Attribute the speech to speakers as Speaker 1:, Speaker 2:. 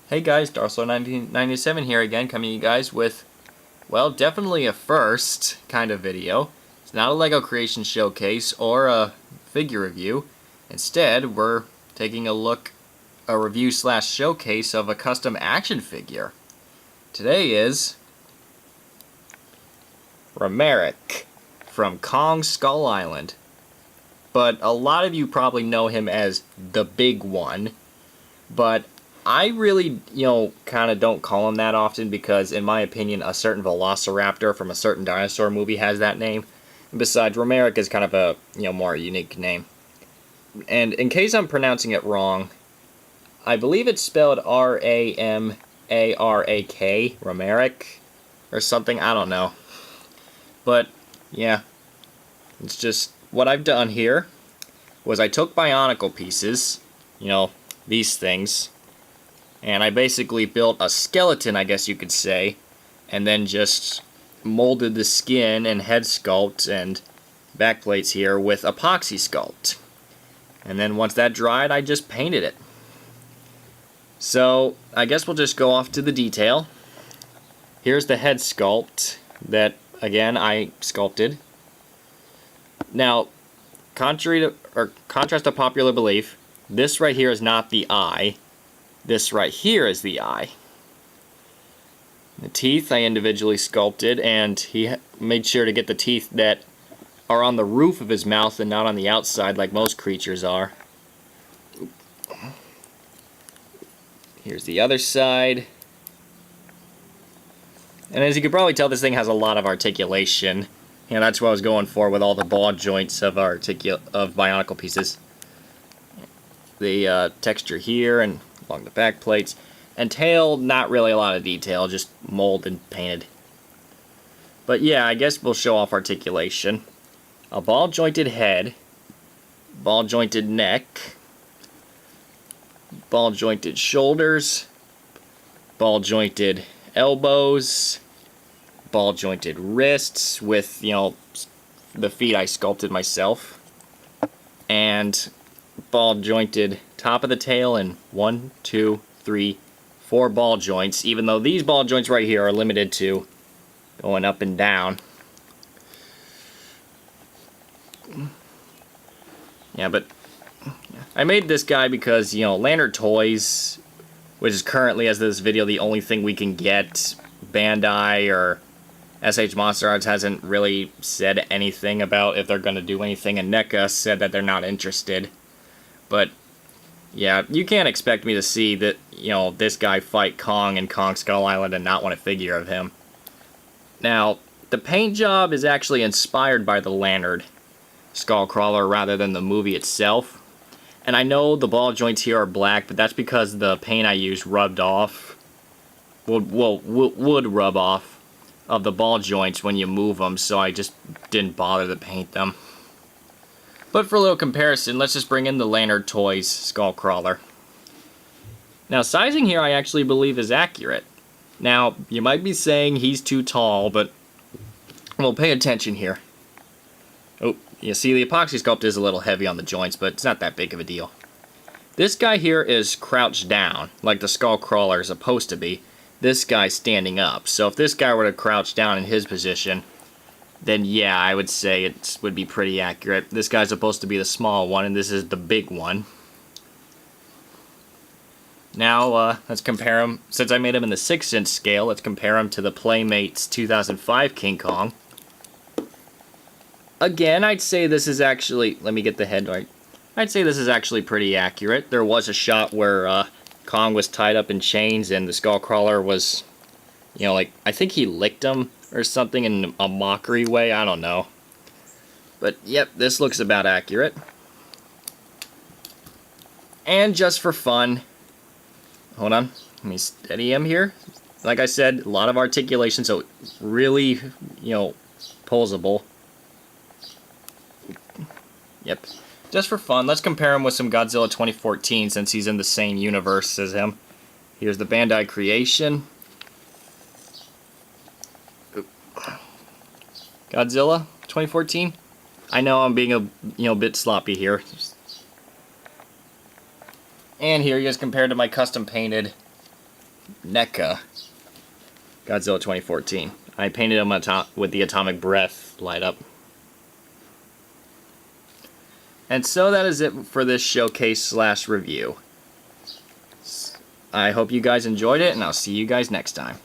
Speaker 1: Hey guys, Darso1997 here again, coming to you guys with, well, definitely a first kind of video. It's not a LEGO creation showcase or a figure review. Instead, we're taking a review slash showcase of a custom action figure. Today is Ramarak from Kong Skull Island. But a lot of you probably know him as the big one, but I really, kind of don't call him that often because, in my opinion, a certain velociraptor from a certain dinosaur movie has that name. And besides, Ramarak is kind of a, more unique name. And in case I'm pronouncing it wrong, I believe it's spelled Ramarak, Ramarak, or something, I don't know. But, yeah, it's just, what I've done here was I took Bionicle pieces, these things, and I basically built a skeleton, I guess you could say, and then just molded the skin and head sculpt and back plates here with Apoxie Sculpt. And then once that dried, I just painted it. So, I guess we'll just go off to the detail. Here's the head sculpt that, again, I sculpted. Now, contrast to popular belief, this right here is not the eye. This right here is the eye. The teeth I individually sculpted, and he made sure to get the teeth that are on the roof of his mouth and not on the outside like most creatures are. Here's the other side. And as you can probably tell, this thing has a lot of articulation. That's what I was going for with all the ball joints of Bionicle pieces. The texture here and along the back plates. And tail, not really a lot of detail, just molded and painted. But yeah, I guess we'll show off articulation. A ball jointed head, ball jointed neck, ball jointed shoulders, ball jointed elbows, ball jointed wrists with, the feet I sculpted myself, and ball jointed top of the tail and 1, 2, 3, 4 ball joints, even though these ball joints right here are limited to going up and down. Yeah, but I made this guy because, Lantern Toys, which is currently, as of this video, the only thing we can get. Bandai or SH Monster Arts hasn't really said anything about if they're going to do anything, and NECA said that they're not interested. But, yeah, you can't expect me to see that, this guy fight Kong in Kong Skull Island and not want a figure of him. Now, the paint job is actually inspired by the Lantern Skullcrawler rather than the movie itself. And I know the ball joints here are black, but that's because the paint I used rubbed off. Would rub off of the ball joints when you move them, so I just didn't bother to paint them. But for a little comparison, let's just bring in the Lantern Toys Skullcrawler. Now, sizing here I actually believe is accurate. Now, you might be saying he's too tall, but, well, pay attention here. Oh, you see the Epoxy Sculpt is a little heavy on the joints, but it's not that big of a deal. This guy here is crouched down, like the Skullcrawler is supposed to be. This guy's standing up, so if this guy were to crouch down in his position, then yeah, I would say it would be pretty accurate. This guy's supposed to be the small one, and this is the big one. Now, let's compare him. Since I made him in the 6-inch scale, let's compare him to the Playmates 2005 King Kong. Again, I'd say this is actually... Let me get the head right. I'd say this is actually pretty accurate. There was a shot where Kong was tied up in chains and the Skullcrawler was, I think he licked him or something in a mockery way. I don't know. But, yep, this looks about accurate. And just for fun, hold on, let me steady him here. Like I said, a lot of articulation, so really, posable. Yep. Just for fun, let's compare him with some Godzilla 2014 since he's in the same universe as him. Here's the Bandai creation. Godzilla 2014. I know I'm being a bit sloppy here. And here he is compared to my custom painted NECA Godzilla 2014. I painted him with the atomic breath light up. And so that is it for this showcase / review. I hope you guys enjoyed it, and I'll see you guys next time.